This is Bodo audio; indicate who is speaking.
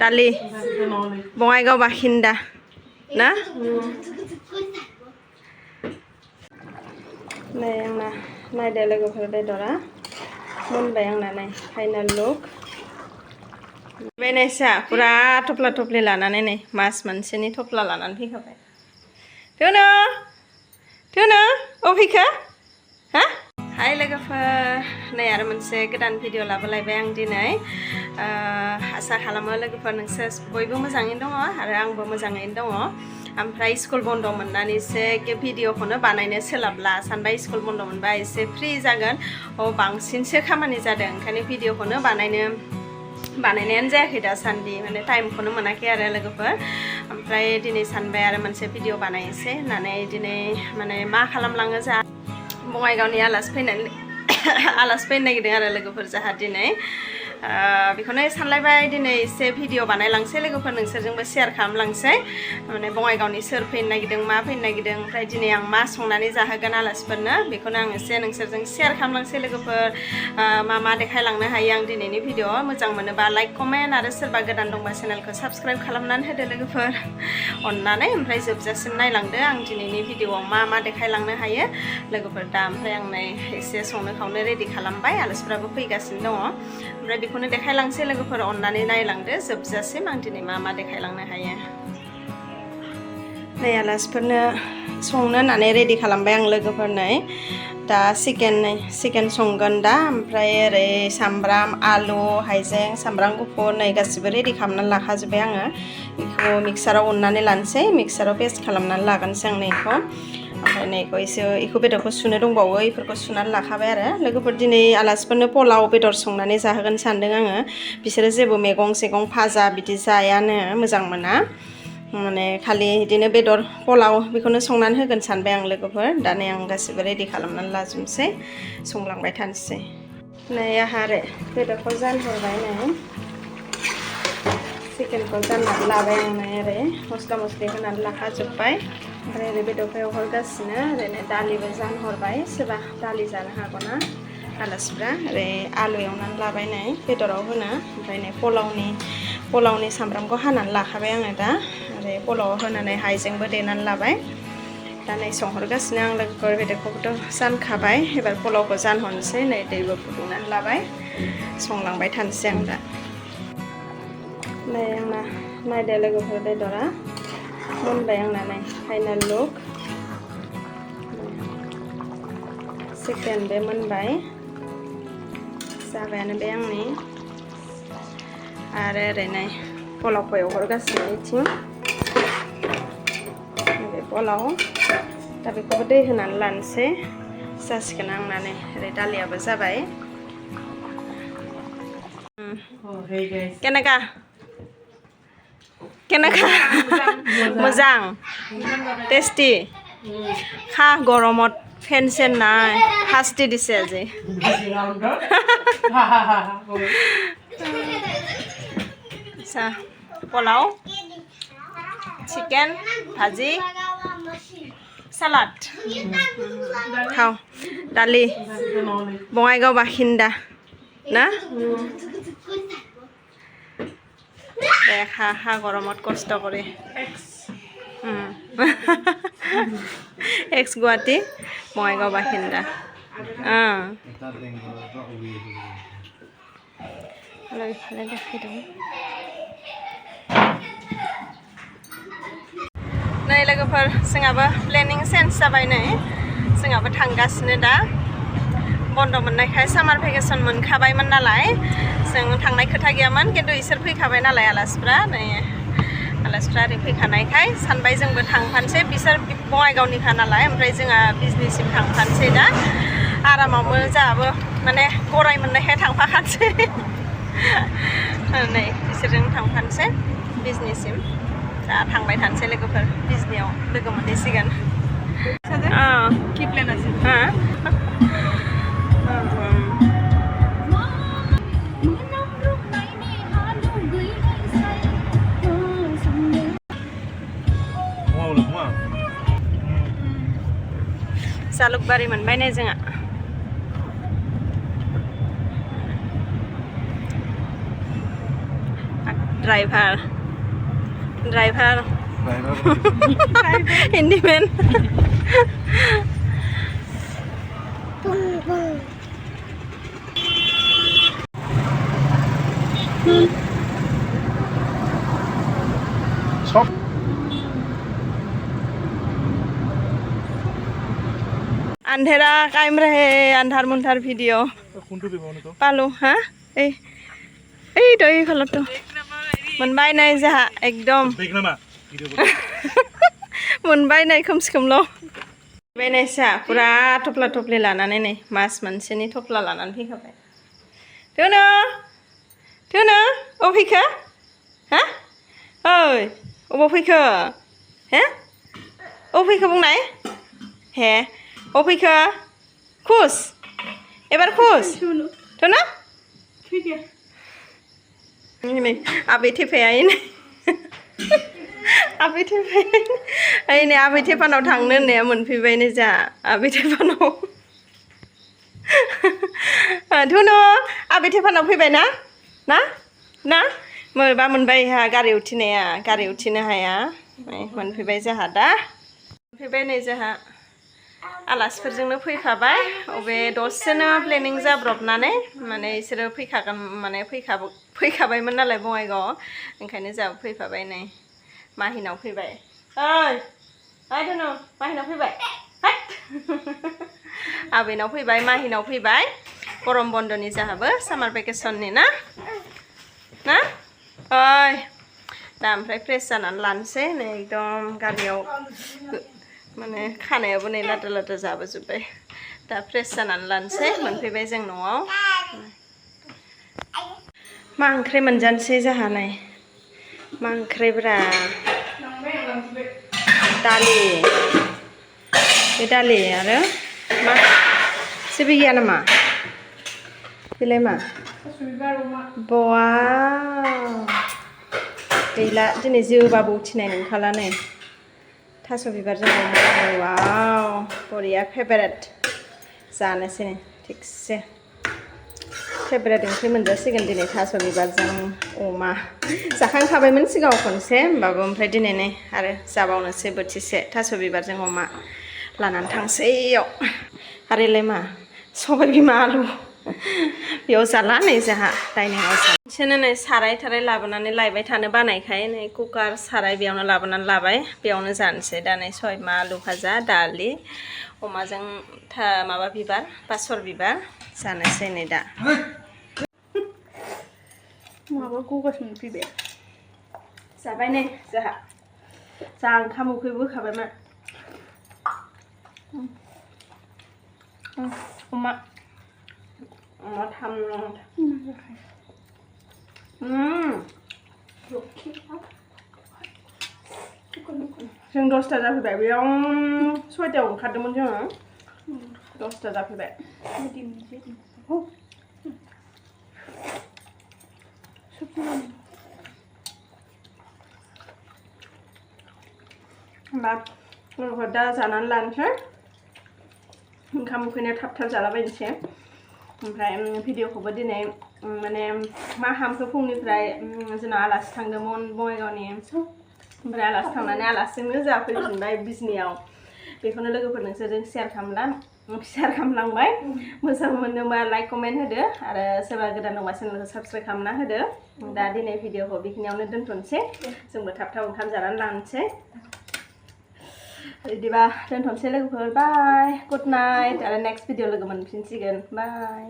Speaker 1: दालि बङाइगाव बाखिन्दा ना नै आंना नायदो लोगोफोर बेदरा मोनबाय आंना नै फाइनाल लुक बेनोसा पुरा थफ्ला थफ्लि लानानै नै मास मोनसेनि थफ्ला लानानै फैखाबाय थुनु थुनु अ फैखो हा हाय लोगोफोर नै आरो मोनसे गोदान भिडिअ लाबोलायबाय आं दिनै आसा खालामो लोगोफोर नोंसोर बयबो मोजाङैनो दङ आरो आंबो मोजाङैनो दङ ओमफ्राय स्कुल बन्द मोननानैसो भिडिअखौनो बानायनो सोलाबला सानबाय स्कुल बन्द मोनबा एसे फ्रि जागोन बांसिनसो खामानि जादों ओंखायनो भिडिअखौनो बानायनायानो जायाखै दासान्दि माने टाइमखौनो मोनाखै आरो लोगोफोर ओमफ्राय दिनै सानबाय आरो मोनसे भिडिअ बानायनोसै होननानै दिनै माने मा खालामलाङो जा बङाइगावनि आलासि फैनो नागिरदों आरो लोगोफोर जाहा दिनै बेखौनो सानलायबाय दिनै एसे भिडिअ बानायलांसै लोगोफोर नोंसोरजोंबो शेयार खालामलांसै माने बङाइगावनि सोर फैनो नागिरदों मा फैनो नागिरदों ओमफ्राय दिनै आं मा संनानै जाहोगोन आलासिफोरनो बेखौनो आं एसे नोंसोरजों शेयार खालामलांसै लोगोफोर मा देखायलांनो हायो आं दिनैनि भिडिअ मोजां मोनोबा लाइक कमेन्ट आरो सोरबा गोदान दंबा चेनेलखौ साबस्क्राइब खालामनानै होदो लोगोफोर अननानै ओमफ्राय जोबजासिम नायलांदो आं दिनैनि भिडिअआव मा देखायलांनो हायो लोगोफोर दा ओमफ्राय आं नै एसे संनो खावनो रेडि खालामबाय आलासिफ्राबो फैगासिनो दङ ओमफ्राय बेखौनो देखायलांसै लोगोफोर अननानै नायलांदो जोबजासिम आं दिनै मा देखायलांनो हायो नै आलासिफोरनो संनो होननानै रेडि खालामबाय आं लोगोफोर नै दा चिकेन संगोन दा ओमफ्राय ओरै सामब्राम आलु हाइजें सामब्राम गुफुर नै गासिबो रेडि खालामनानै लाखाजोब्बाय आङो बेखौ मिक्साराव उननानै लानोसै मिक्साराव पेस्ट खालामनानै लागोनसै आं नैखौ ओमफ्राय नैखौ एसे बेदरखौ सुनो दंबावो बेफोरखौ सुनानै लाखाबाय आरो लोगोफोर दिनै आलासिफोरनो पोलाव बेदर संनानै जाहोगोन सानदों आङो बिसोरो जेबो मैगं भाजा बिदि जायानो मोजां मोना माने खालि बिदिनो बेदर पोलाव बेखौनो संनानै होगोन सानबाय आं लोगोफोर दा नै आं गासिबो रेडि खालामनानै लाजोबनोसै संलांबाय थानोसै नै आंहा आरो बेदरखौ जानहरबाय नै चिकेनखौ जाननानै लाबाय आं नै ओरै मस्ला मस्लि होनानै लाखाजोब्बाय ओमफ्राय ओरै बेदरखौ एवहरगासिनो ओरैनो दालिबो जानहरबाय सोरबा दालि जानो हागौना आलासिफ्रा ओरै आलु एवनानै लाबाय नै बेदराव होनो ओमफ्राय नै पोलावनि सामब्रामखौ हानानै लाखाबाय आङो दा ओरै पोलावआव होनानै हाइजेंबो देनानै लाबाय दा नै संहरगासिनो आं लोगोफोर बेदरखौबोथ' जानखाबाय एबार पोलावखौ जानहरनोसै नै दैबो फुदुंनानै लाबाय संलांबाय थानोसै आं दा नै आंना नायदो लोगोफोर बेदरा मोनबाय आंना नै फाइनाल लुक चिकेन बे मोनबाय जाबायानो बे आंनि आरो ओरै नै पोलावखौ एवहरगासिनो बिथिं बे पोलाव दा बेखौबो दै होनानै लानोसै जासिगोन आंना नै ओरै दालियाबो जाबाय केनेका मोजां टेस्टी खा गरमत फेन सेन নাই শাস্তি দিছে আজি পোলাও চিকেন ভাজি সালাড খাও দালি বঙাইগাঁও বাসিন্দা না খা গৰমত কষ্ট কৰি এক্স গুৱাহাটী বঙাইগাঁও বাসিন্দা ইফালে দেখি দিওঁ नै लोगोफोर जोंहाबो प्लेनिं चेन्ज जाबाय नै जोंहाबो थांगासिनो दा बन्द मोननायखाय सामार भेकेसन मोनखाबायमोन नालाय जों थांनाय खोथा गैयामोन खिन्थु इसोर फैखाबाय नालाय आलासिफ्रा नै आलासिफ्रा ओरै फैखानायखाय सानबाय जोंबो थांफानोसै बिसोर बङाइगावनिखा नालाय ओमफ्राय जोंहा बिजनिसिम थांफानोसै दा आरामावबो जोंहाबो माने गराय मोननायखाय थांफाखानोसै नै बिसोरजों थांफानोसै बिजनिसिम दा थांबाय थानोसै लोगोफोर बिजनियाव लोगो मोनहैसिगोन जालुकबारि मोनबाय नै जोंहा driver handyman
Speaker 2: সব
Speaker 1: अंधेरा कायम रहे अंधार मुंधार भिडिअ
Speaker 2: কোনটো দিব অনুটো
Speaker 1: पालु हा এই তো এইফালতো मोनबाय नै जोंहा एकदम
Speaker 2: দেখ না ভিডিও
Speaker 1: मोनबाय नै खोमसि खोमल' बे नै जोंहा पुरा थफ्ला थफ्लि लानानै नै मास मोनसेनि थफ्ला लानानै फैखाबाय थुनु अबाव फैखो हा ओइ अबाव फैखो हे अबाव फैखो बुंनाय हे अबाव फैखो खुस एबार खुस थुनु ini abe tepaया ini abe tepaया ini abe tepaनाव थांनो होननाया मोनफैबाय नै जा abe tepaनाव थुनु abe tepaनाव फैबाय ना मोनबा मोनबाय हा गारि उथिनो हाया मोनफैबाय जोंहा दा मोनफैबाय नै जोंहा आलासिफोरजोंनो फैफाबाय अबे दसेनो प्लेनिं जाब्रबनानै माने इसोरो फैखागोन माने फैखाबायमोन नालाय बङाइगावआव ओंखायनो जोंहा फैफाबाय नै माहिनाव फैबाय ओइ धुनु माहिनाव फैबाय आबैनाव फैबाय माहिनाव फैबाय गरम बन्दनि जोंहाबो सामार भेकेसननि ना ओइ दा ओमफ्राय फ्रेस जानानै लानोसै नै एकदम गारियाव माने खानायाबो नै लाद्रा लाद्रा जाबोजोब्बाय दा फ्रेस जानानै लानोसै मोनफैबाय जों न'आव मा ओंख्रि मोनजानोसै जोंहा नै मा ओंख्रिब्रा दालि बे दालि आरो मा जेबो गैया नामा बेलाय मा बाव गैला दिनै जोबाबो उथिनाय नंखाला नै थास' बिबारजों वाव बरिया फेभारेट जानोसै नै थिगसे फेभारेट ओंख्रि मोनजासिगोन दिनै थास' बिबारजों अमा जाखांखाबायमोन सिगाङाव खनसे होमबाबो ओमफ्राय दिनै नै आरो जाबावनोसै बोथिसे थास' बिबारजों अमा लानानै थांसैयाव आरो इलाय मा सबाय बिमा आलु बेयाव जाला नै जोंहा डाइनिंआव बिसोरनो नै साराय थाराय लाबोनानै लायबाय थानो बानायखाय नै कुकार साराय बेयावनो लाबोनानै लाबाय बेयावनो जानोसै दा नै सबाय बिमा आलु भाजा दालि अमाजों माबा बिबार बासर बिबार जानोसै नै दा माबा गगासो मोनफैबाय जाबाय नै जोंहा जा ओंखाम उखैबो होखाबायमोन अमा थाम जों 10टा जाफैबाय बेयाव 6टायाव ओंखारदोंमोन जोङो 10टा जाफैबाय होमबा लोगोफोर दा जानानै लानोसै ओंखाम उखैनायाव थाब थाब जालाबायनोसै ओमफ्राय भिडिअखौबो दिनै माने मा हामखो फुंनिफ्राय जोंना आलासि थांदोंमोन बङाइगावनि ओमफ्राय आलासि थांनानै आलासिजोंनो जोंहा फैफिनबाय बिजनियाव बेखौनो लोगोफोर नोंसोरजों शेयार खालामलांबाय मोजां मोनोबा लाइक कमेन्ट होदो आरो सोरबा गोदान दंबा चेनेलखौ साबस्क्राइब खालामना होदो दा दिनै भिडिअखौ बेखिनियावनो दोनथ'नोसै जोंबो थाब थाब ओंखाम जानानै लानोसै बिदिबा दोनथ'नोसै लोगोफोर बाय गुड नाइट आरो नेक्स्ट भिडिअ लोगो मोनफिनसिगोन बाय